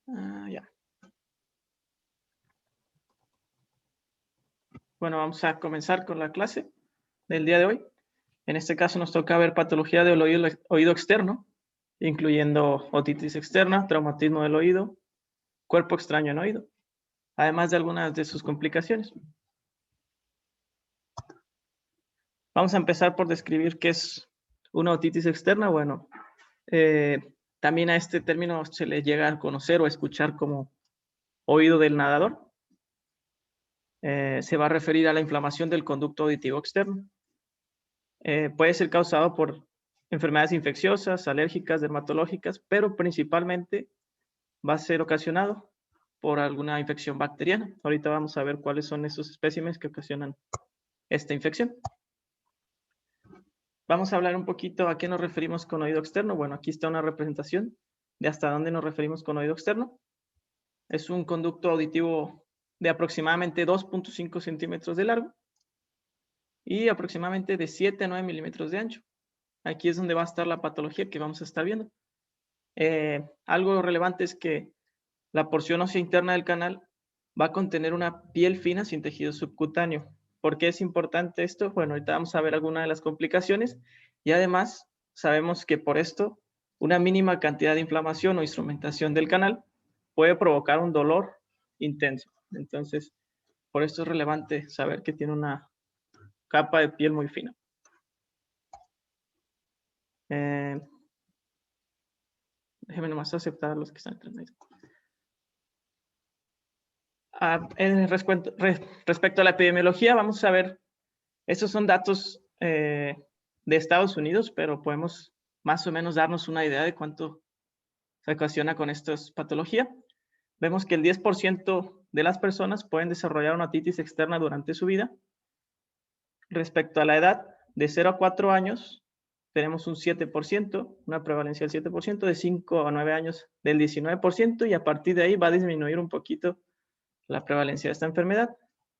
Ya. Bueno, vamos a comenzar con la clase del día de hoy. En este caso nos toca ver patología del oído externo, incluyendo otitis externa, traumatismo del oído, cuerpo extraño en oído, además de algunas de sus complicaciones. Vamos a empezar por describir qué es una otitis externa. Bueno, también a este término se le llega a conocer o escuchar como oído del nadador. Se va a referir a la inflamación del conducto auditivo externo. Puede ser causado por enfermedades infecciosas, alérgicas, dermatológicas, pero principalmente va a ser ocasionado por alguna infección bacteriana. Ahorita vamos a ver cuáles son esos especímenes que ocasionan esta infección. Vamos a hablar un poquito a qué nos referimos con oído externo. Bueno, aquí está una representación de hasta dónde nos referimos con oído externo. Es un conducto auditivo de aproximadamente 2.5 centímetros de largo y aproximadamente de 7 a 9 milímetros de ancho. Aquí es donde va a estar la patología que vamos a estar viendo. Algo relevante es que la porción ósea interna del canal va a contener una piel fina sin tejido subcutáneo. ¿Por qué es importante esto? Bueno, ahorita vamos a ver algunas de las complicaciones y además sabemos que por esto una mínima cantidad de inflamación o instrumentación del canal puede provocar un dolor intenso. Entonces, por esto es relevante saber que tiene una capa de piel muy fina. Déjenme nomás aceptar a los que están entrando. Respecto a la epidemiología, vamos a ver, estos son datos de Estados Unidos, pero podemos más o menos darnos una idea de cuánto se ocasiona con esta patología. Vemos que el 10% de las personas pueden desarrollar una otitis externa durante su vida. Respecto a la edad, de 0 a 4 años, tenemos un 7%, una prevalencia del 7%, de 5 a 9 años del 19%, y a partir de ahí va a disminuir un poquito la prevalencia de esta enfermedad.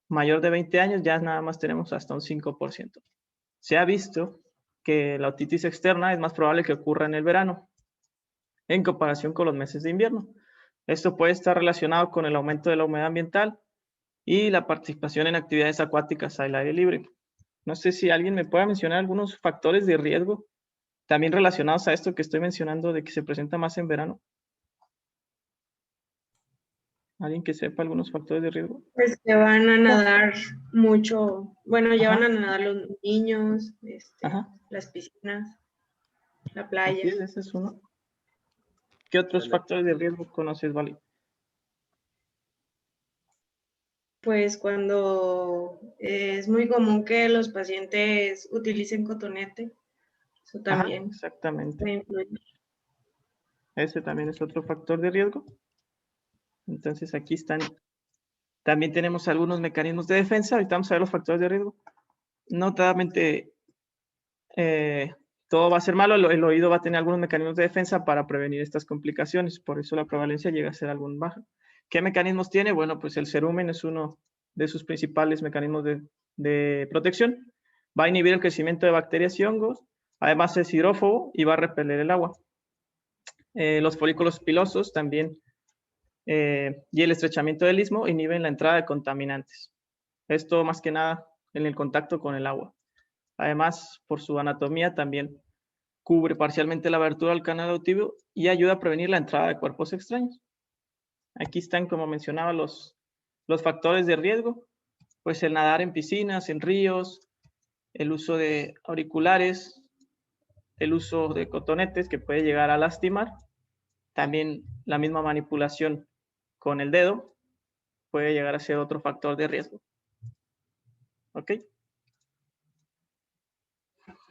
Mayor de 20 años ya nada más tenemos hasta un 5%. Se ha visto que la otitis externa es más probable que ocurra en el verano en comparación con los meses de invierno. Esto puede estar relacionado con el aumento de la humedad ambiental y la participación en actividades acuáticas al aire libre. No sé si alguien me pueda mencionar algunos factores de riesgo también relacionados a esto que estoy mencionando de que se presenta más en verano. ¿Alguien que sepa algunos factores de riesgo? Pues que van a nadar mucho, bueno, ya van a nadar los niños, las piscinas, la playa. Así es, ese es uno. ¿Qué otros factores de riesgo conoces, Vali? Pues cuando es muy común que los pacientes utilicen cotonete, eso también. Exactamente. puede influir. Ese también es otro factor de riesgo. Entonces aquí están. También tenemos algunos mecanismos de defensa. Ahorita vamos a ver los factores de riesgo. No totalmente todo va a ser malo. El oído va a tener algunos mecanismos de defensa para prevenir estas complicaciones. Por eso la prevalencia llega a ser algo baja. ¿Qué mecanismos tiene? Bueno, pues el cerumen es uno de sus principales mecanismos de protección. Va a inhibir el crecimiento de bacterias y hongos. Además es hidrófobo y va a repeler el agua. Los folículos pilosos también y el estrechamiento del istmo inhiben la entrada de contaminantes. Esto más que nada en el contacto con el agua. Además, por su anatomía también cubre parcialmente la abertura del canal auditivo y ayuda a prevenir la entrada de cuerpos extraños. Aquí están, como mencionaba, los factores de riesgo, pues el nadar en piscinas, en ríos, el uso de auriculares, el uso de cotonetes que puede llegar a lastimar, también la misma manipulación con el dedo puede llegar a ser otro factor de riesgo. ¿Ok?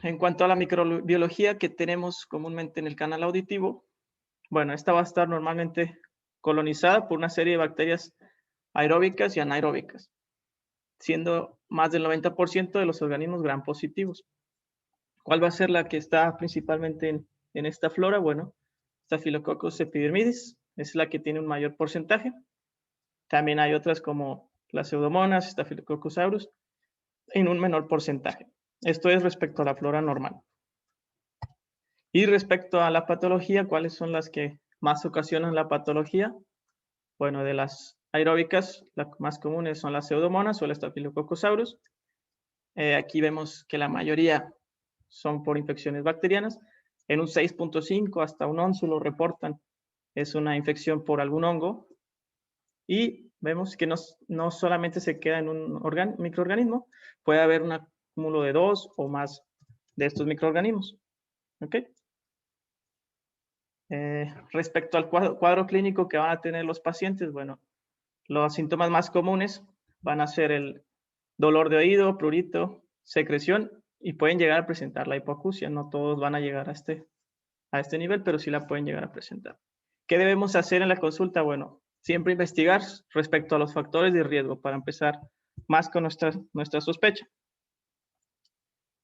En cuanto a la microbiología que tenemos comúnmente en el canal auditivo, bueno, esta va a estar normalmente colonizada por una serie de bacterias aeróbicas y anaeróbicas, siendo más del 90% de los organismos gram positivos. ¿Cuál va a ser la que está principalmente en esta flora? Bueno, Staphylococcus epidermidis es la que tiene un mayor porcentaje. También hay otras como las Pseudomonas, Staphylococcus aureus, en un menor porcentaje. Esto es respecto a la flora normal. Y respecto a la patología, ¿cuáles son las que más ocasionan la patología? Bueno, de las aeróbicas, las más comunes son las pseudomonas o el Staphylococcus aureus. Aquí vemos que la mayoría son por infecciones bacterianas. En un 6.5 hasta un 11 lo reportan. Es una infección por algún hongo. Y vemos que no solamente se queda en un microorganismo, puede haber un acúmulo de 2 o más de estos microorganismos. ¿Ok? Respecto al cuadro clínico que van a tener los pacientes, bueno, los síntomas más comunes van a ser el dolor de oído, prurito, secreción, y pueden llegar a presentar la hipoacusia. No todos van a llegar a este nivel, pero sí la pueden llegar a presentar. ¿Qué debemos hacer en la consulta? Bueno, siempre investigar respecto a los factores de riesgo para empezar más con nuestra sospecha.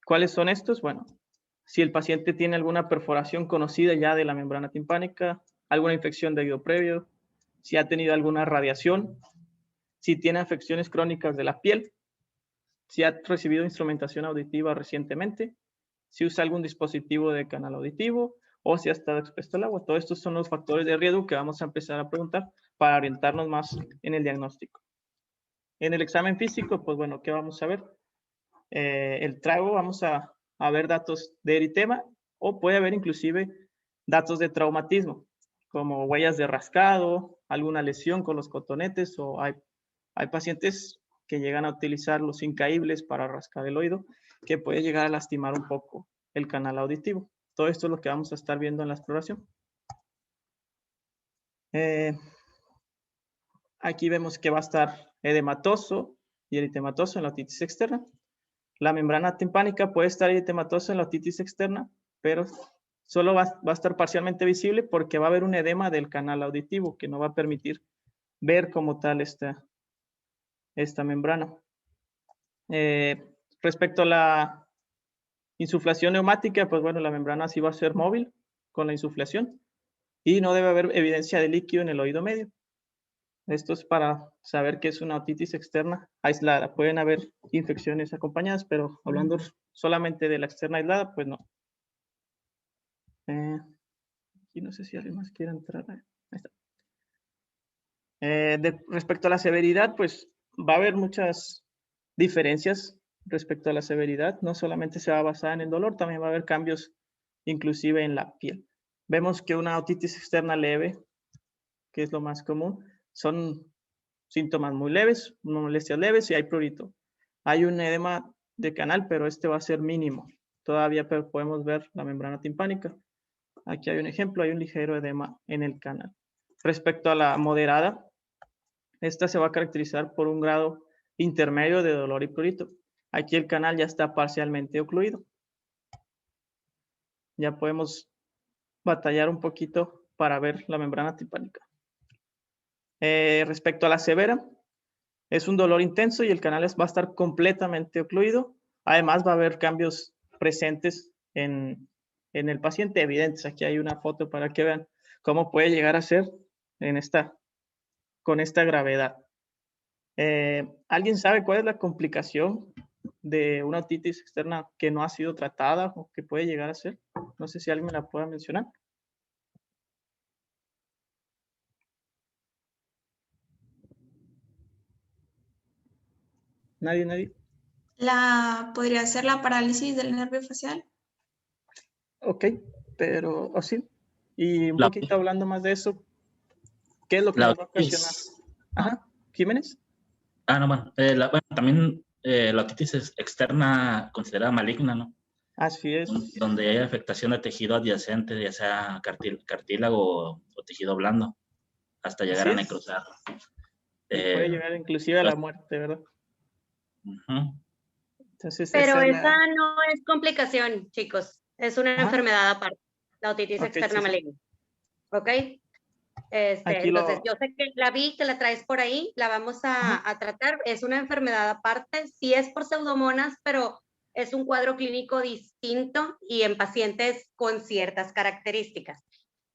¿Cuáles son estos? Bueno, si el paciente tiene alguna perforación conocida ya de la membrana timpánica, alguna infección de oído previo, si ha tenido alguna radiación, si tiene afecciones crónicas de la piel, si ha recibido instrumentación auditiva recientemente, si usa algún dispositivo de canal auditivo o si ha estado expuesto al agua. Todos estos son los factores de riesgo que vamos a empezar a preguntar para orientarnos más en el diagnóstico. En el examen físico, pues bueno, ¿qué vamos a ver? El trago, vamos a ver datos de eritema o puede haber inclusive datos de traumatismo, como huellas de rascado, alguna lesión con los cotonetes, o hay pacientes que llegan a utilizar los incaíbles para rascar el oído, que puede llegar a lastimar un poco el canal auditivo. Todo esto es lo que vamos a estar viendo en la exploración. Aquí vemos que va a estar edematoso y eritematoso en la otitis externa. La membrana timpánica puede estar eritematosa en la otitis externa, pero solo va a estar parcialmente visible porque va a haber un edema del canal auditivo que no va a permitir ver como tal esta membrana. Respecto a la insuflación neumática, pues bueno, la membrana sí va a ser móvil con la insuflación y no debe haber evidencia de líquido en el oído medio. Esto es para saber que es una otitis externa aislada. Pueden haber infecciones acompañadas, pero hablando solamente de la externa aislada, pues no. Aquí no sé si alguien más quiere entrar. Ahí está. Respecto a la severidad, pues va a haber muchas diferencias respecto a la severidad. No solamente se va a basar en el dolor, también va a haber cambios inclusive en la piel. Vemos que una otitis externa leve, que es lo más común, son síntomas muy leves, molestias leves y hay prurito. Hay un edema de canal, pero este va a ser mínimo. Todavía podemos ver la membrana timpánica. Aquí hay un ejemplo, hay un ligero edema en el canal. Respecto a la moderada, esta se va a caracterizar por un grado intermedio de dolor y prurito. Aquí el canal ya está parcialmente ocluido. Ya podemos batallar un poquito para ver la membrana timpánica. Respecto a la severa, es un dolor intenso y el canal va a estar completamente ocluido. Además, va a haber cambios presentes en el paciente evidentes. Aquí hay una foto para que vean cómo puede llegar a ser con esta gravedad. ¿Alguien sabe cuál es la complicación de una otitis externa que no ha sido tratada o que puede llegar a ser? No sé si alguien me la pueda mencionar. ¿Nadie? ¿Podría ser la parálisis del nervio facial? Ok, pero sí. Y un poquito hablando más de eso, ¿qué es lo que nos va a ocasionar? Ajá, ¿Jiménez? No, bueno, también la otitis externa considerada maligna, ¿no? Así es. Donde hay afectación de tejido adyacente, ya sea cartílago o tejido blando, hasta llegar a necrosar. Puede llegar inclusive a la muerte, ¿verdad? Entonces, pero esa no es complicación, chicos. Es una enfermedad aparte, la otitis externa maligna. ¿Ok? Entonces, yo sé que la vi, que la traes por ahí, la vamos a tratar. Es una enfermedad aparte, sí es por pseudomonas, pero es un cuadro clínico distinto y en pacientes con ciertas características.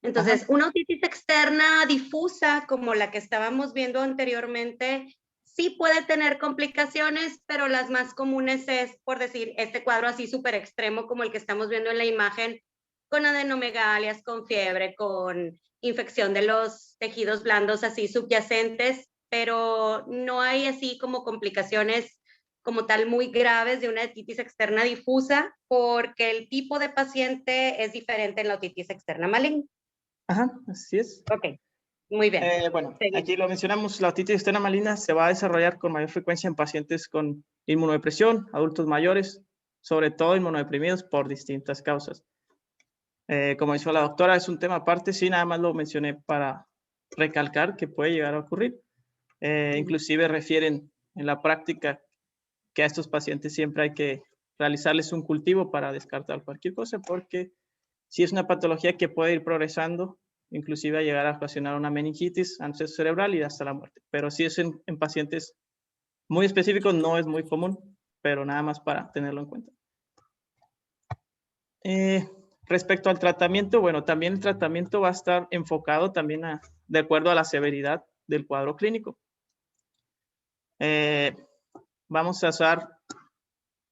Entonces, una otitis externa difusa, como la que estábamos viendo anteriormente, sí puede tener complicaciones, pero las más comunes es, por decir, este cuadro así súper extremo como el que estamos viendo en la imagen, con adenomegalias, con fiebre, con infección de los tejidos blandos así subyacentes, pero no hay así como complicaciones como tal muy graves de una otitis externa difusa, porque el tipo de paciente es diferente en la otitis externa maligna. Ajá, así es. Ok, muy bien. Bueno, Seguimos. aquí lo mencionamos, la otitis externa maligna se va a desarrollar con mayor frecuencia en pacientes con inmunodepresión, adultos mayores, sobre todo inmunodeprimidos por distintas causas. Como dijo la doctora, es un tema aparte, sí, nada más lo mencioné para recalcar que puede llegar a ocurrir. Inclusive refieren en la práctica que a estos pacientes siempre hay que realizarles un cultivo para descartar cualquier cosa, porque si es una patología que puede ir progresando, inclusive a llegar a ocasionar una meningitis, absceso cerebral y hasta la muerte. Pero si es en pacientes muy específicos, no es muy común, pero nada más para tenerlo en cuenta. Respecto al tratamiento, bueno, también el tratamiento va a estar enfocado también de acuerdo a la severidad del cuadro clínico. Vamos a usar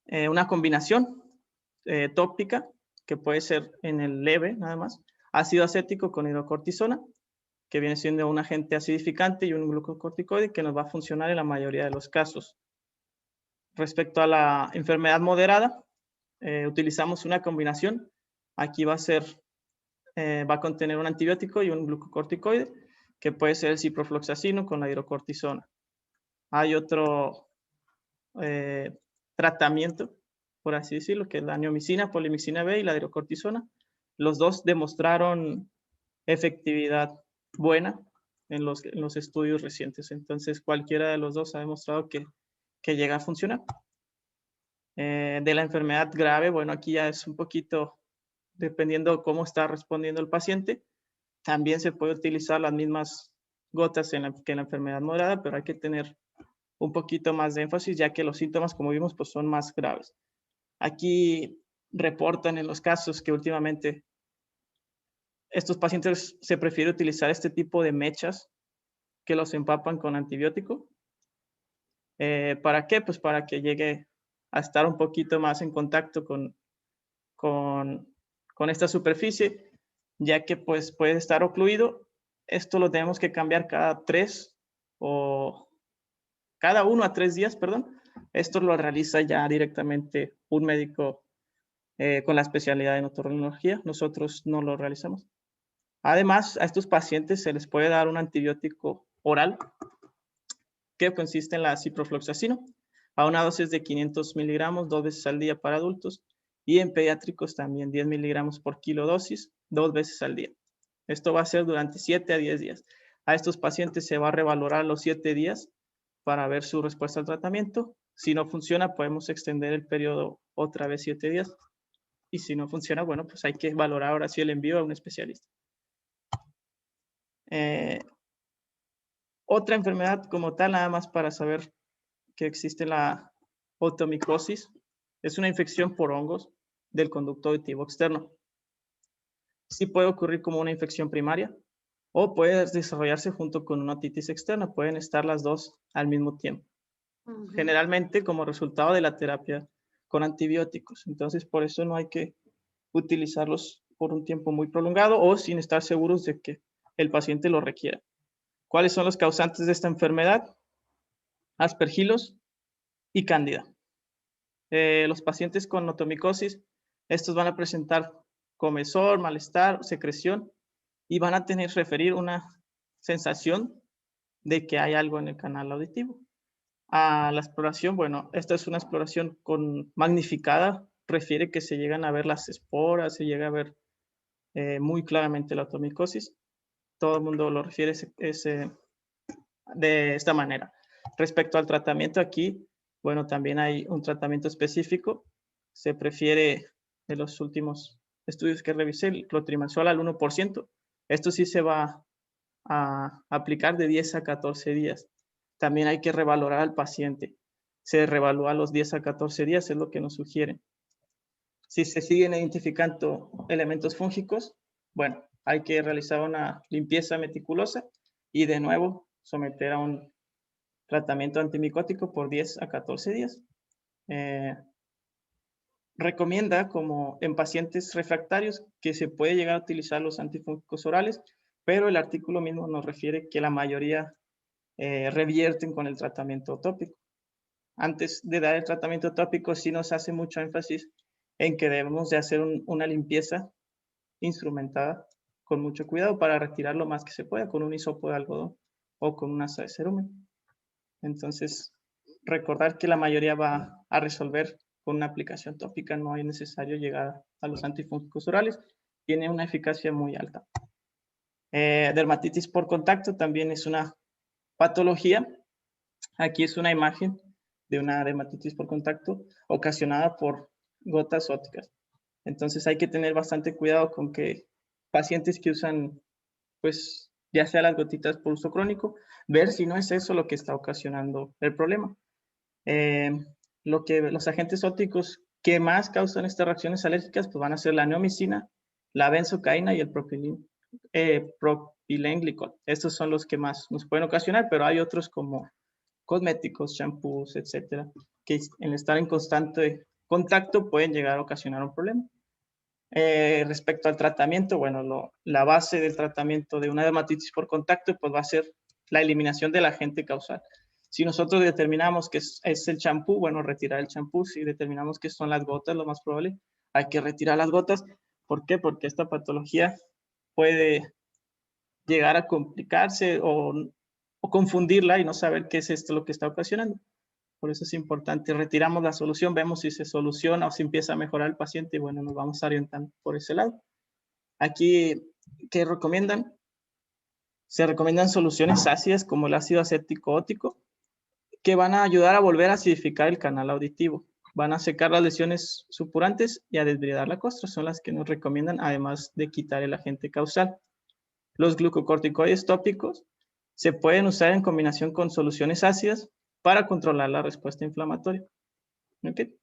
una combinación tópica, que puede ser en el leve nada más, ácido acético con hidrocortisona, que viene siendo un agente acidificante y un glucocorticoide que nos va a funcionar en la mayoría de los casos. Respecto a la enfermedad moderada, utilizamos una combinación. Aquí va a contener un antibiótico y un glucocorticoide, que puede ser el ciprofloxacino con la hidrocortisona. Hay otro tratamiento, por así decirlo, que es la neomicina, polimixina B y la hidrocortisona. Los dos demostraron efectividad buena en los estudios recientes. Entonces, cualquiera de los dos ha demostrado que llega a funcionar. De la enfermedad grave, bueno, aquí ya es un poquito dependiendo cómo está respondiendo el paciente. También se puede utilizar las mismas gotas que en la enfermedad moderada, pero hay que tener un poquito más de énfasis, ya que los síntomas, como vimos, pues son más graves. Aquí reportan en los casos que últimamente estos pacientes se prefiere utilizar este tipo de mechas que los empapan con antibiótico. ¿Para qué? Pues para que llegue a estar un poquito más en contacto con esta superficie, ya que pues puede estar ocluido. Esto lo tenemos que cambiar cada 1 a 3 días, perdón. Esto lo realiza ya directamente un médico con la especialidad en otorrinolaringología. Nosotros no lo realizamos. Además, a estos pacientes se les puede dar un antibiótico oral que consiste en la ciprofloxacino a una dosis de 500 miligramos 2 veces al día para adultos, y en pediátricos también 10 miligramos por kilo dosis 2 veces al día. Esto va a ser durante 7 a 10 días. A estos pacientes se va a revalorar los 7 días para ver su respuesta al tratamiento. Si no funciona, podemos extender el periodo otra vez 7 días. Y si no funciona, bueno, pues hay que valorar ahora sí el envío a un especialista. Otra enfermedad como tal, nada más para saber que existe la otomicosis, es una infección por hongos del conducto auditivo externo. Sí puede ocurrir como una infección primaria o puede desarrollarse junto con una otitis externa. Pueden estar las dos al mismo tiempo. Generalmente como resultado de la terapia con antibióticos. Entonces, por eso no hay que utilizarlos por un tiempo muy prolongado o sin estar seguros de que el paciente lo requiera. ¿Cuáles son los causantes de esta enfermedad? Aspergillus y cándida. Los pacientes con otomicosis, estos van a presentar comezón, malestar, secreción y van a referir una sensación de que hay algo en el canal auditivo. A la exploración, bueno, esta es una exploración magnificada, refiere que se llegan a ver las esporas, se llega a ver muy claramente la otomicosis. Todo el mundo lo refiere de esta manera. Respecto al tratamiento aquí, bueno, también hay un tratamiento específico. Se prefiere, de los últimos estudios que revisé, el clotrimazol al 1%. Esto sí se va a aplicar de 10 a 14 días. También hay que revalorar al paciente. Se revalúa a los 10 a 14 días, es lo que nos sugieren. Si se siguen identificando elementos fúngicos, bueno, hay que realizar una limpieza meticulosa y de nuevo someter a un tratamiento antimicótico por 10 a 14 días. Recomienda, como en pacientes refractarios, que se puede llegar a utilizar los antifúngicos orales, pero el artículo mismo nos refiere que la mayoría revierten con el tratamiento tópico. Antes de dar el tratamiento tópico, sí nos hace mucho énfasis en que debemos de hacer una limpieza instrumentada con mucho cuidado para retirar lo más que se pueda con un hisopo de algodón o con una asa de cerumen. Entonces, recordar que la mayoría va a resolver con una aplicación tópica, no es necesario llegar a los antifúngicos orales, tiene una eficacia muy alta. Dermatitis por contacto también es una patología. Aquí es una imagen de una dermatitis por contacto ocasionada por gotas ópticas. Entonces hay que tener bastante cuidado con que pacientes que usan, pues, ya sea las gotitas por uso crónico, ver si no es eso lo que está ocasionando el problema. Los agentes ópticos que más causan estas reacciones alérgicas pues van a ser la neomicina, la benzocaína y el propilenglicol. Estos son los que más nos pueden ocasionar, pero hay otros como cosméticos, shampoos, etcétera, que en estar en constante contacto pueden llegar a ocasionar un problema. Respecto al tratamiento, bueno, la base del tratamiento de una dermatitis por contacto pues va a ser la eliminación del agente causal. Si nosotros determinamos que es el champú, bueno, retirar el champú. Si determinamos que son las gotas, lo más probable, hay que retirar las gotas. ¿Por qué? Porque esta patología puede llegar a complicarse o confundirla y no saber qué es esto lo que está ocasionando. Por eso es importante, retiramos la solución, vemos si se soluciona o si empieza a mejorar el paciente y bueno, nos vamos orientando por ese lado. Aquí, ¿qué recomiendan? Se recomiendan soluciones ácidas como el ácido acético óptico, que van a ayudar a volver a acidificar el canal auditivo. Van a secar las lesiones supurantes y a desbridar la costra, son las que nos recomiendan, además de quitar el agente causal. Los glucocorticoides tópicos se pueden usar en combinación con soluciones ácidas para controlar la respuesta inflamatoria. ¿Okay?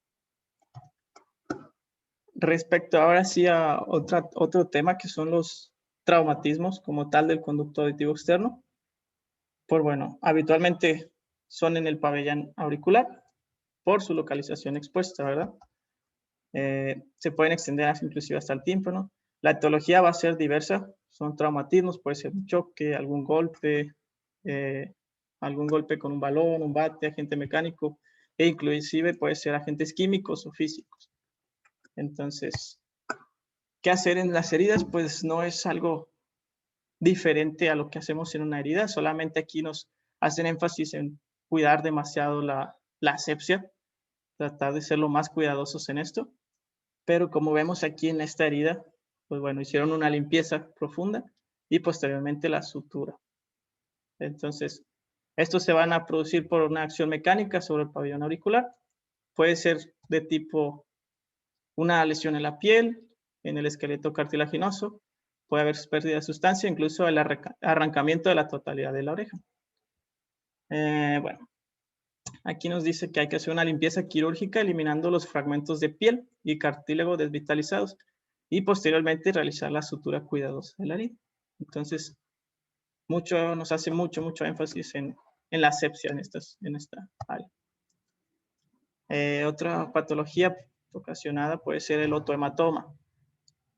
Respecto ahora sí a otro tema que son los traumatismos como tal del conducto auditivo externo, pues bueno, habitualmente son en el pabellón auricular por su localización expuesta, ¿verdad? Se pueden extender inclusive hasta el tímpano. La etiología va a ser diversa, son traumatismos, puede ser un choque, algún golpe con un balón, un bate, agente mecánico, e inclusive puede ser agentes químicos o físicos. Entonces, ¿qué hacer en las heridas? Pues no es algo diferente a lo que hacemos en una herida, solamente aquí nos hacen énfasis en cuidar demasiado la asepsia, tratar de ser lo más cuidadosos en esto, pero como vemos aquí en esta herida, pues bueno, hicieron una limpieza profunda y posteriormente la sutura. Entonces, estos se van a producir por una acción mecánica sobre el pabellón auricular. Puede ser de tipo una lesión en la piel, en el esqueleto cartilaginoso, puede haber pérdida de sustancia, incluso el arrancamiento de la totalidad de la oreja. Bueno, aquí nos dice que hay que hacer una limpieza quirúrgica eliminando los fragmentos de piel y cartílago desvitalizados y posteriormente realizar la sutura cuidadosa de la herida. Entonces, nos hace mucho énfasis en la asepsia en esta área. Otra patología ocasionada puede ser el otohematoma.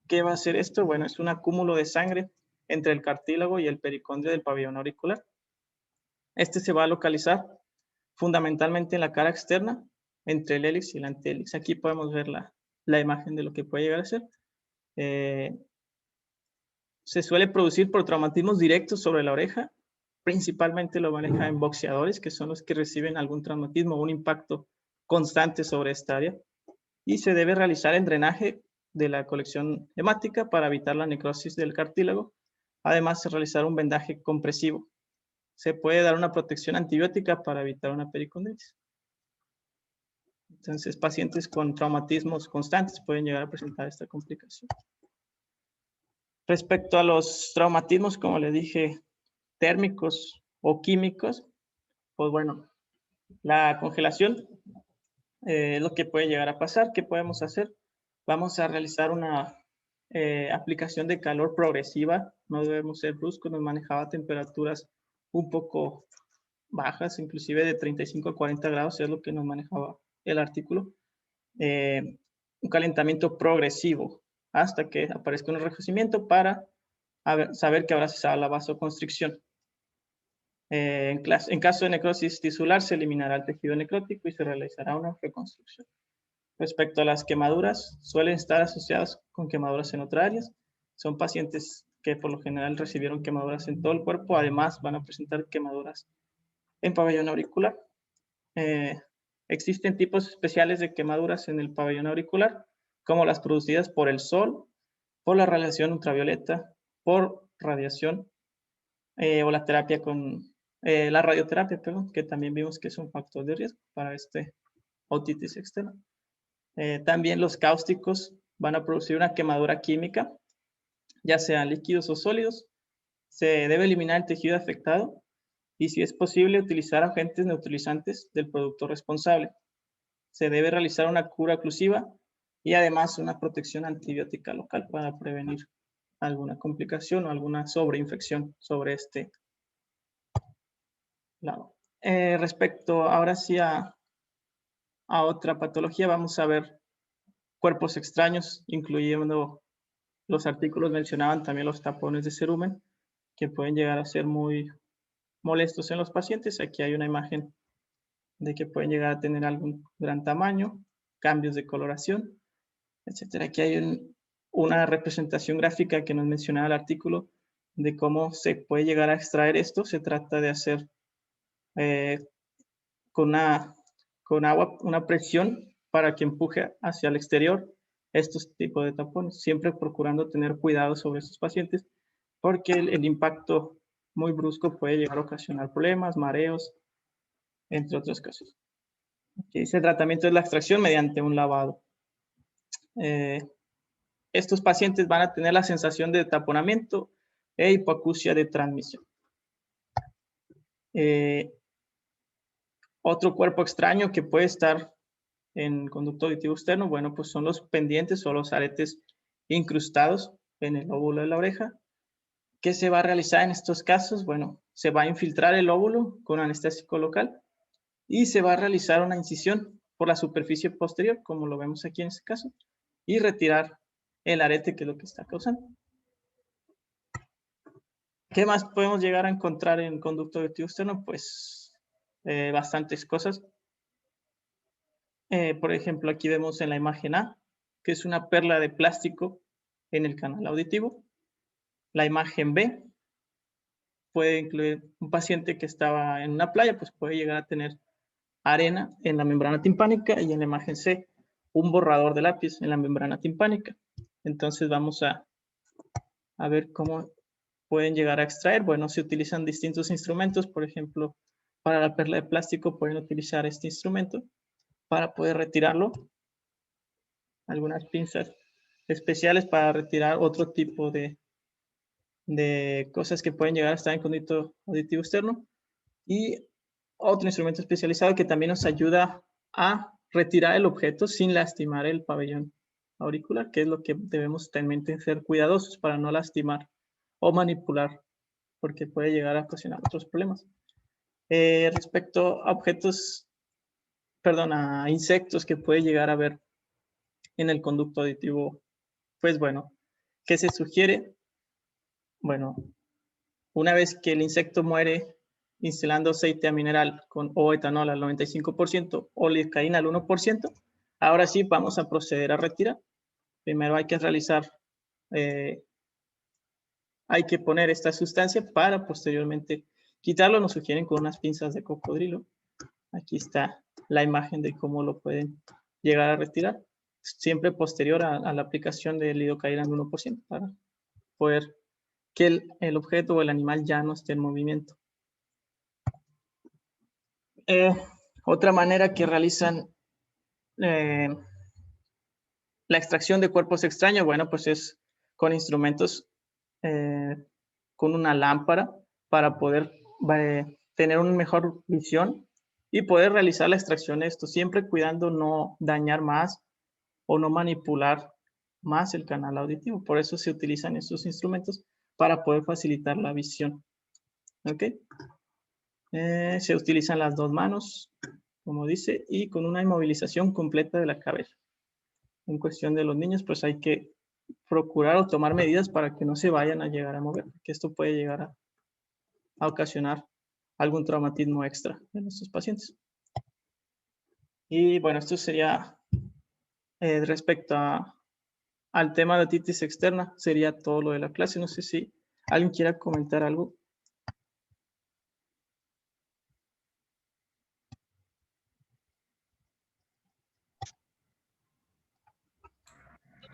¿Qué va a hacer esto? Bueno, es un acúmulo de sangre entre el cartílago y el pericondrio del pabellón auricular. Este se va a localizar fundamentalmente en la cara externa, entre el hélix y el antihélix. Aquí podemos ver la imagen de lo que puede llegar a ser. Se suele producir por traumatismos directos sobre la oreja, principalmente lo maneja en boxeadores, que son los que reciben algún traumatismo o un impacto constante sobre esta área, y se debe realizar el drenaje de la colección hemática para evitar la necrosis del cartílago. Además, realizar un vendaje compresivo. Se puede dar una protección antibiótica para evitar una pericondritis. Entonces, pacientes con traumatismos constantes pueden llegar a presentar esta complicación. Respecto a los traumatismos, como le dije, térmicos o químicos, pues bueno, la congelación es lo que puede llegar a pasar. ¿Qué podemos hacer? Vamos a realizar una aplicación de calor progresiva. No debemos ser bruscos, nos manejaba temperaturas un poco bajas, inclusive de 35 a 40 grados, es lo que nos manejaba el artículo. Un calentamiento progresivo hasta que aparezca un enrojecimiento para saber que habrá cesado la vasoconstricción. En caso de necrosis tisular, se eliminará el tejido necrótico y se realizará una reconstrucción. Respecto a las quemaduras, suelen estar asociadas con quemaduras en otras áreas. Son pacientes que por lo general recibieron quemaduras en todo el cuerpo. Además, van a presentar quemaduras en pabellón auricular. Existen tipos especiales de quemaduras en el pabellón auricular, como las producidas por el sol, por la radiación ultravioleta, por radiación o la terapia con la radioterapia, que también vimos que es un factor de riesgo para otitis externa. También los cáusticos van a producir una quemadura química, ya sean líquidos o sólidos. Se debe eliminar el tejido afectado y, si es posible, utilizar agentes neutralizantes del producto responsable. Se debe realizar una cura oclusiva y además una protección antibiótica local para prevenir alguna complicación o alguna sobreinfección sobre este lado. Respecto ahora sí a otra patología, vamos a ver cuerpos extraños, incluyendo los artículos mencionaban también los tapones de cerumen, que pueden llegar a ser muy molestos en los pacientes. Aquí hay una imagen de que pueden llegar a tener algún gran tamaño, cambios de coloración, etcétera. Aquí hay una representación gráfica que nos mencionaba el artículo de cómo se puede llegar a extraer esto. Se trata de hacer con agua una presión para que empuje hacia el exterior estos tipos de tapones, siempre procurando tener cuidado sobre estos pacientes, porque el impacto muy brusco puede llegar a ocasionar problemas, mareos, entre otros casos. Aquí dice: el tratamiento es la extracción mediante un lavado. Estos pacientes van a tener la sensación de taponamiento e hipoacusia de transmisión. Otro cuerpo extraño que puede estar en conducto auditivo externo, bueno, pues son los pendientes o los aretes incrustados en el óvulo de la oreja. ¿Qué se va a realizar en estos casos? Bueno, se va a infiltrar el óvulo con anestésico local y se va a realizar una incisión por la superficie posterior, como lo vemos aquí en este caso, y retirar el arete, que es lo que está causando. ¿Qué más podemos llegar a encontrar en conducto auditivo externo? Pues bastantes cosas. Por ejemplo, aquí vemos en la imagen A, que es una perla de plástico en el canal auditivo. La imagen B puede incluir un paciente que estaba en una playa, pues puede llegar a tener arena en la membrana timpánica, y en la imagen C, un borrador de lápiz en la membrana timpánica. Entonces vamos a ver cómo pueden llegar a extraer. Bueno, se utilizan distintos instrumentos. Por ejemplo, para la perla de plástico pueden utilizar este instrumento para poder retirarlo. Algunas pinzas especiales para retirar otro tipo de cosas que pueden llegar a estar en conducto auditivo externo. Y otro instrumento especializado que también nos ayuda a retirar el objeto sin lastimar el pabellón auricular, que es lo que debemos tener en mente, ser cuidadosos para no lastimar o manipular, porque puede llegar a ocasionar otros problemas. Respecto a a insectos que puede llegar a haber en el conducto auditivo, pues bueno, ¿qué se sugiere? Bueno, una vez que el insecto muere instalando aceite mineral o etanol al 95% o lidocaína al 1%, ahora sí vamos a proceder a retirar. Primero hay que hay que poner esta sustancia para posteriormente quitarlo. Nos sugieren con unas pinzas de cocodrilo. Aquí está la imagen de cómo lo pueden llegar a retirar, siempre posterior a la aplicación de lidocaína al 1%, para poder que el objeto o el animal ya no esté en movimiento. Otra manera que realizan la extracción de cuerpos extraños, bueno, pues es con instrumentos, con una lámpara, para poder tener una mejor visión y poder realizar la extracción de esto, siempre cuidando no dañar más o no manipular más el canal auditivo. Por eso se utilizan estos instrumentos, para poder facilitar la visión. ¿Ok? Se utilizan las dos manos, como dice, y con una inmovilización completa de la cabeza. En cuestión de los niños, pues hay que procurar o tomar medidas para que no se vayan a llegar a mover, que esto puede llegar a ocasionar algún traumatismo extra en estos pacientes. Y bueno, esto sería respecto al tema de otitis externa, sería todo lo de la clase. No sé si alguien quiera comentar algo.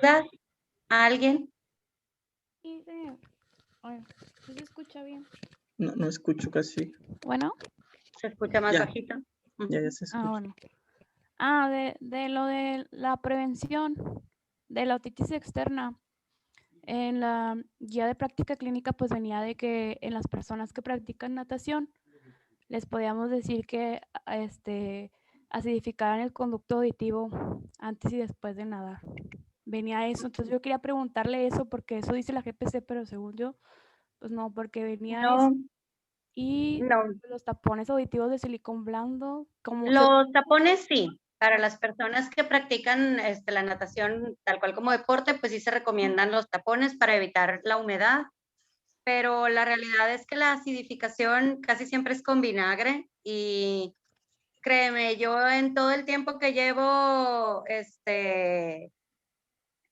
¿Dudas? ¿A alguien? Sí, ¿sí se escucha bien? No escucho casi. Bueno. ¿Se escucha más Ya. bajito? Ya se escucha. Bueno. De lo de la prevención de la otitis externa. En la guía de práctica clínica pues venía de que en las personas que practican natación les podíamos decir que acidificaran el conducto auditivo antes y después de nadar. Venía eso, entonces yo quería preguntarle eso porque eso dice la GPC, pero según yo, pues no, porque venía eso. Y No. los tapones auditivos de silicón blando. Los tapones sí, para las personas que practican la natación tal cual como deporte, pues sí se recomiendan los tapones para evitar la humedad, pero la realidad es que la acidificación casi siempre es con vinagre y créeme, yo en todo el tiempo que llevo,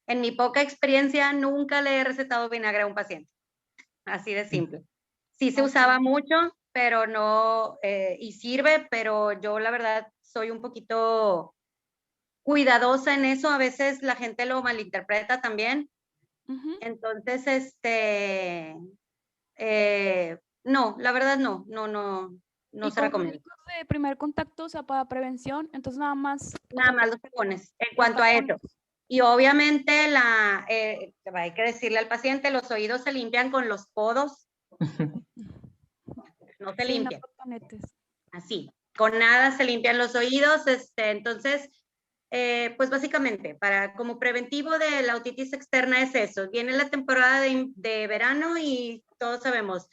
en mi poca experiencia, nunca le he recetado vinagre a un paciente, así de simple. Sí se usaba mucho, pero no, y sirve, pero yo la verdad soy un poquito cuidadosa en eso, a veces la gente lo malinterpreta también. Entonces, no, la verdad no se recomienda. De primer contacto, o sea, para prevención, entonces nada más. Nada más los tapones, en cuanto a eso. Y obviamente hay que decirle al paciente, los oídos se limpian con los codos. No se limpian. Así, con nada se limpian los oídos. Entonces, pues básicamente, como preventivo de la otitis externa es eso. Viene la temporada de verano y todos sabemos,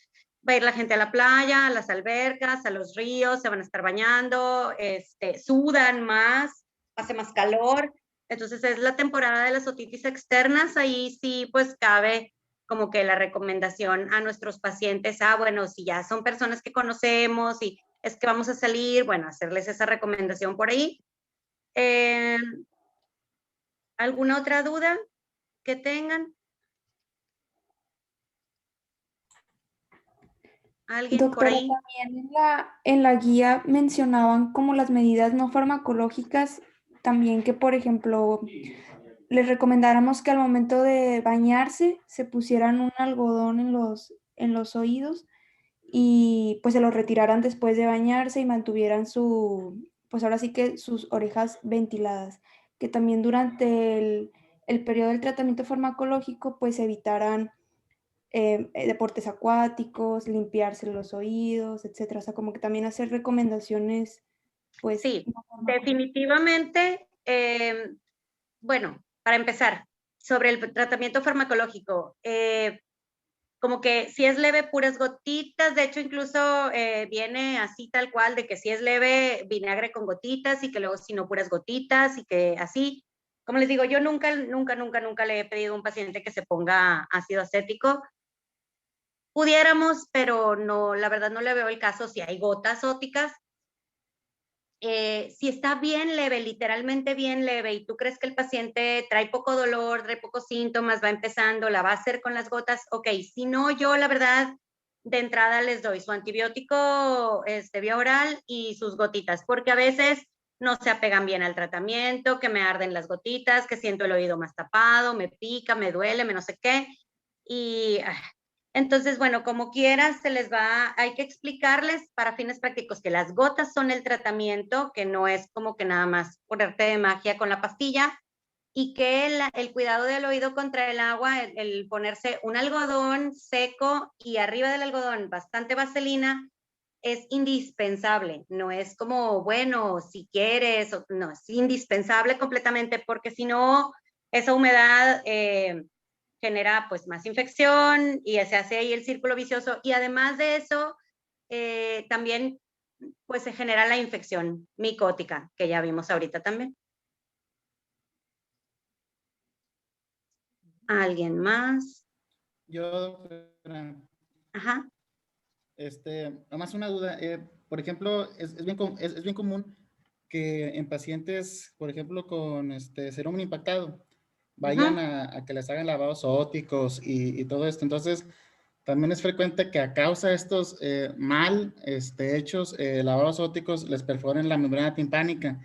va a ir la gente a la playa, a las albercas, a los ríos, se van a estar bañando, sudan más, hace más calor. Entonces es la temporada de las otitis externas, ahí sí pues cabe como que la recomendación a nuestros pacientes, bueno, si ya son personas que conocemos y es que vamos a salir, bueno, hacerles esa recomendación por ahí. ¿Alguna otra duda que tengan? ¿Alguien Doctora, por ahí? también en la guía mencionaban como las medidas no farmacológicas, también que, por ejemplo, les recomendáramos que al momento de bañarse se pusieran un algodón en los oídos y pues se los retiraran después de bañarse y mantuvieran pues ahora sí que sus orejas ventiladas, que también durante el periodo del tratamiento farmacológico pues evitaran deportes acuáticos, limpiarse los oídos, etcétera. O sea, como que también hacer recomendaciones, pues. Sí, definitivamente. Bueno, para empezar, sobre el tratamiento farmacológico, como que si es leve, puras gotitas, de hecho incluso viene así tal cual, de que si es leve, vinagre con gotitas y que luego si no, puras gotitas y que así. Como les digo, yo nunca le he pedido a un paciente que se ponga ácido acético. Pudiéramos, pero no, la verdad no le veo el caso si hay gotas ópticas. Si está bien leve, literalmente bien leve, y tú crees que el paciente trae poco dolor, trae pocos síntomas, va empezando, la va a hacer con las gotas, ok. Si no, yo la verdad, de entrada les doy su antibiótico vía oral y sus gotitas, porque a veces no se apegan bien al tratamiento, que me arden las gotitas, que siento el oído más tapado, me pica, me duele, me no sé qué, y entonces, bueno, como quieras, hay que explicarles para fines prácticos que las gotas son el tratamiento, que no es como que nada más ponerte de magia con la pastilla, y que el cuidado del oído contra el agua, el ponerse un algodón seco y arriba del algodón bastante vaselina, es indispensable. No es como, bueno, si quieres, no, es indispensable completamente, porque si no, esa humedad genera pues más infección y se hace ahí el círculo vicioso, y además de eso también pues se genera la infección micótica que ya vimos ahorita también. ¿Alguien más? Yo, doctora. Ajá. Nomás una duda. Por ejemplo, es bien común que en pacientes, por ejemplo, con cerumen impactado, vayan a que les hagan lavados ópticos y todo esto. Entonces, también es frecuente que a causa de estos hechos lavados ópticos les perforen la membrana timpánica.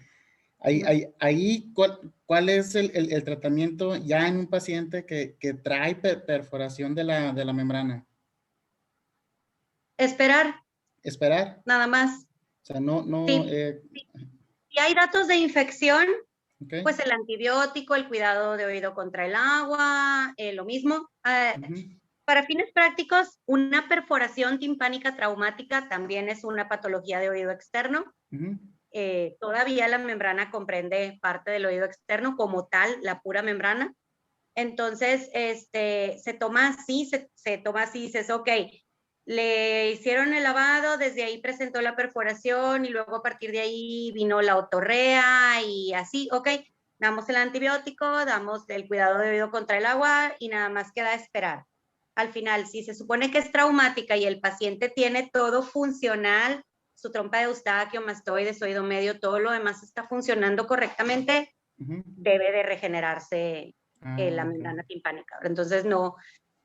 Ahí, ¿cuál es el tratamiento ya en un paciente que trae perforación de la membrana? Esperar. Esperar. Nada más. O sea, no. Sí. Si hay datos de infección, okay. Pues el antibiótico, el cuidado de oído contra el agua, lo mismo. Para fines prácticos, una perforación timpánica traumática también es una patología de oído externo. Todavía la membrana comprende parte del oído externo como tal, la pura membrana. Entonces, se toma así, dices, ok, le hicieron el lavado, desde ahí presentó la perforación y luego a partir de ahí vino la otorrea y así, ok, damos el antibiótico, damos el cuidado de oído contra el agua y nada más queda esperar. Al final, si se supone que es traumática y el paciente tiene todo funcional, su trompa de Eustaquio, mastoides, oído medio, todo lo demás está funcionando correctamente, debe de regenerarse la membrana timpánica. Entonces, no,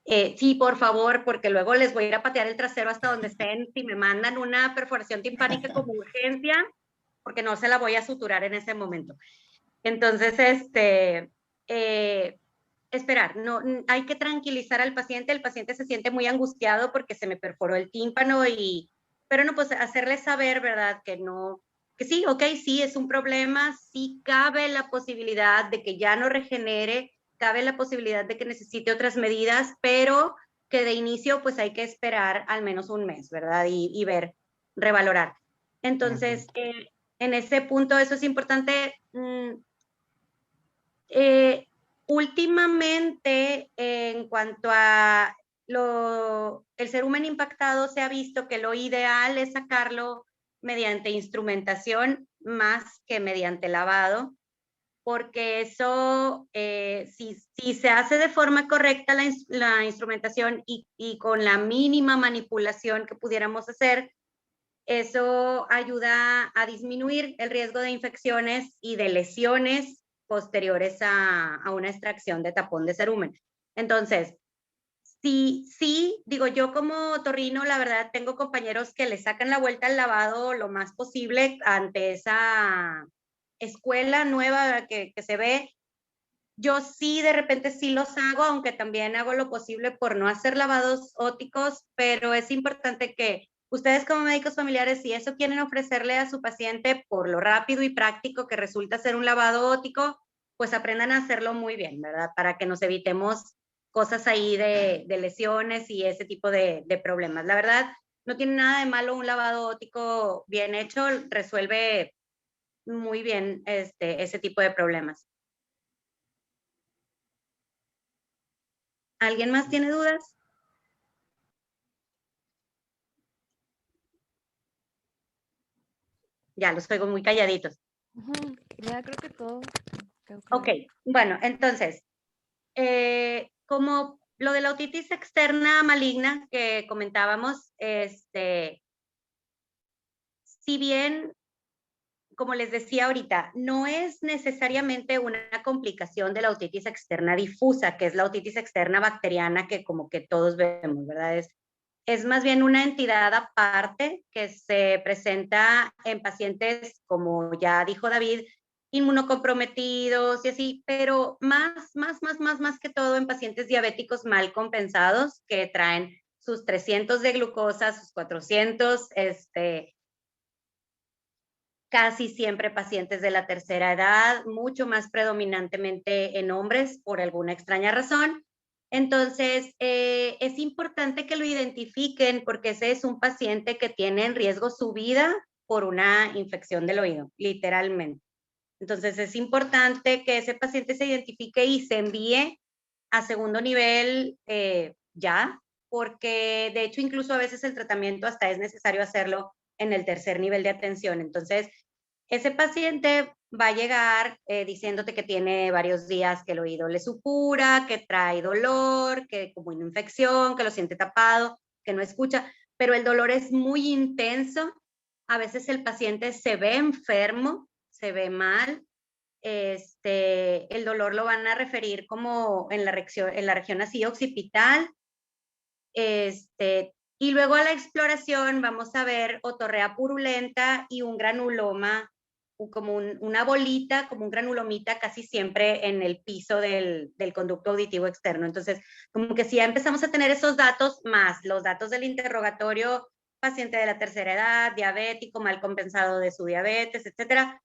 sí, por favor, porque luego les voy a ir a patear el trasero hasta donde estén si me mandan una perforación timpánica como urgencia, porque no se la voy a suturar en ese momento. Entonces, esperar, no, hay que tranquilizar al paciente. El paciente se siente muy angustiado porque se me perforó el tímpano pero no, pues hacerle saber, ¿verdad? Que no, que sí, ok, sí, es un problema, sí cabe la posibilidad de que ya no regenere, cabe la posibilidad de que necesite otras medidas, pero que de inicio pues hay que esperar al menos un mes, ¿verdad? Y ver, revalorar. Entonces, en ese punto eso es importante. Últimamente, en cuanto a el cerumen impactado, se ha visto que lo ideal es sacarlo mediante instrumentación más que mediante lavado, porque eso, si se hace de forma correcta la instrumentación y con la mínima manipulación que pudiéramos hacer, eso ayuda a disminuir el riesgo de infecciones y de lesiones posteriores a una extracción de tapón de cerumen. Entonces, sí, digo, yo como otorrino, la verdad, tengo compañeros que le sacan la vuelta al lavado lo más posible ante esa escuela nueva que se ve. Yo sí, de repente sí los hago, aunque también hago lo posible por no hacer lavados ópticos, pero es importante que ustedes como médicos familiares, si eso quieren ofrecerle a su paciente por lo rápido y práctico que resulta ser un lavado óptico, pues aprendan a hacerlo muy bien, ¿verdad? Para que nos evitemos cosas ahí de lesiones y ese tipo de problemas. La verdad, no tiene nada de malo un lavado óptico bien hecho, resuelve muy bien ese tipo de problemas. ¿Alguien más tiene dudas? Ya, los oigo muy calladitos. Ya creo que todo. Ok, bueno, entonces, como lo de la otitis externa maligna que comentábamos, si bien, como les decía ahorita, no es necesariamente una complicación de la otitis externa difusa, que es la otitis externa bacteriana que como que todos vemos, ¿verdad? Es más bien una entidad aparte que se presenta en pacientes, como ya dijo David, inmunocomprometidos y así, pero más que todo en pacientes diabéticos mal compensados que traen sus 300 de glucosa, sus 400, casi siempre pacientes de la tercera edad, mucho más predominantemente en hombres por alguna extraña razón. Entonces, es importante que lo identifiquen porque ese es un paciente que tiene en riesgo su vida por una infección del oído, literalmente. Entonces, es importante que ese paciente se identifique y se envíe a segundo nivel ya, porque de hecho incluso a veces el tratamiento hasta es necesario hacerlo en el tercer nivel de atención. Entonces, ese paciente va a llegar diciéndote que tiene varios días que el oído le supura, que trae dolor, que como una infección, que lo siente tapado, que no escucha, pero el dolor es muy intenso. A veces el paciente se ve enfermo, se ve mal. El dolor lo van a referir como en la región así occipital. Y luego a la exploración vamos a ver otorrea purulenta y un granuloma, como una bolita, como un granulomita casi siempre en el piso del conducto auditivo externo. Entonces, como que si ya empezamos a tener esos datos, más los datos del interrogatorio, paciente de la tercera edad, diabético, mal compensado de su diabetes, etcétera,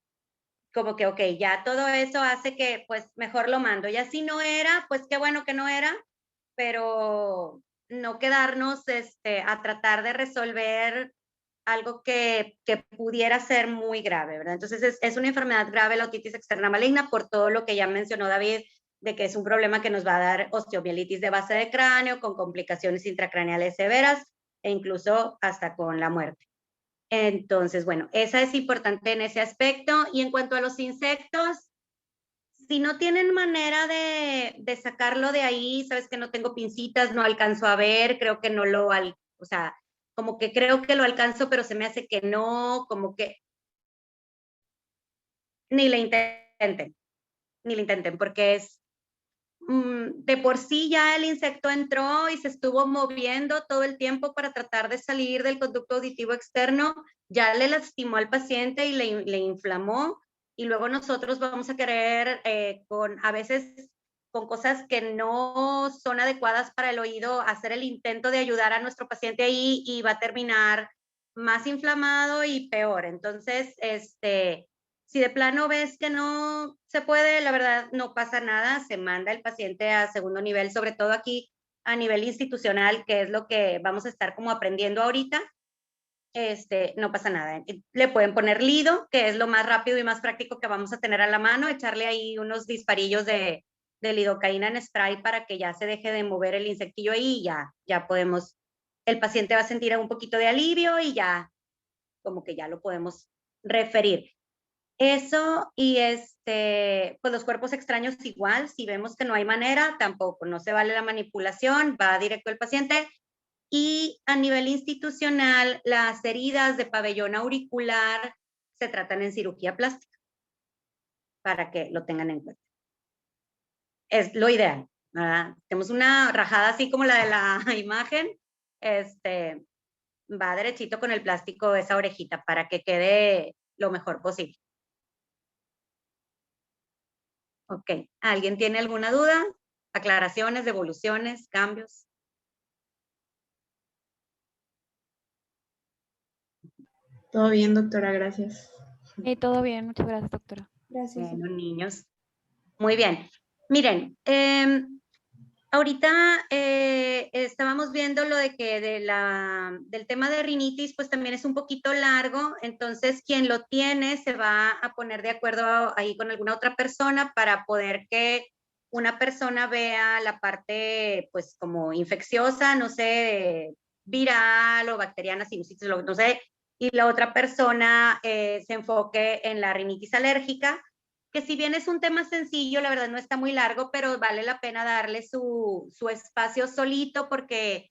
como que, ok, ya todo eso hace que, pues, mejor lo mando. Ya si no era, pues qué bueno que no era, pero no quedarnos a tratar de resolver algo que pudiera ser muy grave, ¿verdad? Entonces es una enfermedad grave la otitis externa maligna por todo lo que ya mencionó David, de que es un problema que nos va a dar osteomielitis de base de cráneo, con complicaciones intracraneales severas e incluso hasta con la muerte. Entonces, bueno, esa es importante en ese aspecto. Y en cuanto a los insectos, si no tienen manera de sacarlo de ahí, sabes que no tengo pincitas, no alcanzo a ver, creo que no lo, o sea, como que creo que lo alcanzo, pero se me hace que no, como que ni le intenten, porque es, de por sí ya el insecto entró y se estuvo moviendo todo el tiempo para tratar de salir del conducto auditivo externo, ya le lastimó al paciente y le inflamó, y luego nosotros vamos a querer a veces con cosas que no son adecuadas para el oído, hacer el intento de ayudar a nuestro paciente ahí y va a terminar más inflamado y peor. Entonces, si de plano ves que no se puede, la verdad no pasa nada, se manda el paciente a segundo nivel, sobre todo aquí a nivel institucional, que es lo que vamos a estar como aprendiendo ahorita. No pasa nada. Le pueden poner lido, que es lo más rápido y más práctico que vamos a tener a la mano, echarle ahí unos disparillos de lidocaína en spray para que ya se deje de mover el insectillo ahí y ya podemos, el paciente va a sentir un poquito de alivio y ya, como que ya lo podemos referir. Eso y pues los cuerpos extraños igual, si vemos que no hay manera, tampoco, no se vale la manipulación, va directo al paciente. Y a nivel institucional, las heridas de pabellón auricular se tratan en cirugía plástica, para que lo tengan en cuenta. Es lo ideal, ¿verdad? Tenemos una rajada así como la de la imagen, va derechito con el plástico esa orejita para que quede lo mejor posible. Ok, ¿alguien tiene alguna duda? ¿Aclaraciones, devoluciones, cambios? Todo bien, doctora, gracias. Todo bien, muchas gracias, doctora. Gracias. Bueno, niños. Muy bien. Miren, ahorita estábamos viendo lo de que del tema de rinitis, pues también es un poquito largo, entonces quien lo tiene se va a poner de acuerdo ahí con alguna otra persona para poder que una persona vea la parte pues como infecciosa, no sé, viral o bacteriana, sinusitis, no sé, y la otra persona se enfoque en la rinitis alérgica, que si bien es un tema sencillo, la verdad no está muy largo, pero vale la pena darle su espacio solito porque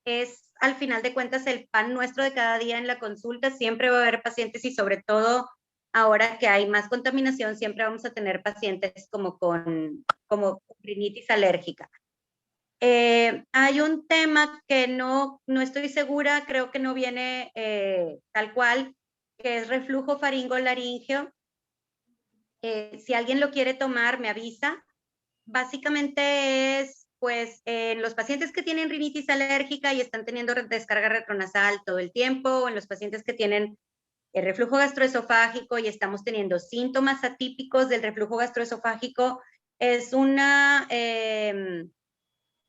es al final de cuentas el pan nuestro de cada día en la consulta. Siempre va a haber pacientes y sobre todo ahora que hay más contaminación, siempre vamos a tener pacientes como rinitis alérgica. Hay un tema que no estoy segura, creo que no viene tal cual, que es reflujo faringolaríngeo. Si alguien lo quiere tomar, me avisa. Básicamente es, pues, en los pacientes que tienen rinitis alérgica y están teniendo descarga retronasal todo el tiempo, o en los pacientes que tienen reflujo gastroesofágico y estamos teniendo síntomas atípicos del reflujo gastroesofágico, es una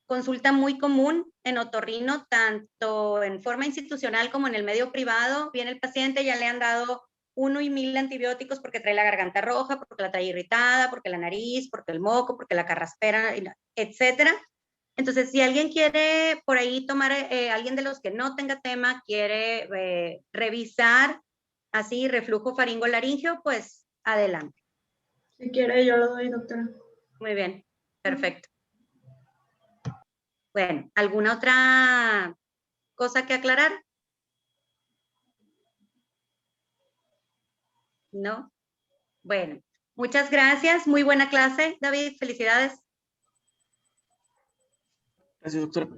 consulta muy común en otorrino, tanto en forma institucional como en el medio privado. Viene el paciente, ya le han dado 1 y 1000 antibióticos porque trae la garganta roja, porque la trae irritada, porque la nariz, porque el moco, porque la carraspera, etcétera. Entonces, si alguien quiere por ahí tomar, alguien de los que no tenga tema, quiere revisar así reflujo faringolaríngeo, pues adelante. Si quiere, yo lo doy, doctora. Muy bien, perfecto. Bueno, ¿alguna otra cosa que aclarar? ¿No? Bueno, muchas gracias. Muy buena clase, David. Felicidades. Gracias, doctora.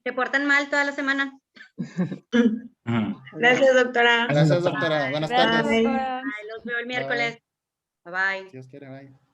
¿Se portan mal toda la semana? Gracias, doctora. Gracias, doctora. Buenas Gracias, tardes. doctora. Ay, los veo el miércoles. Bye bye. Si Dios quiere, bye.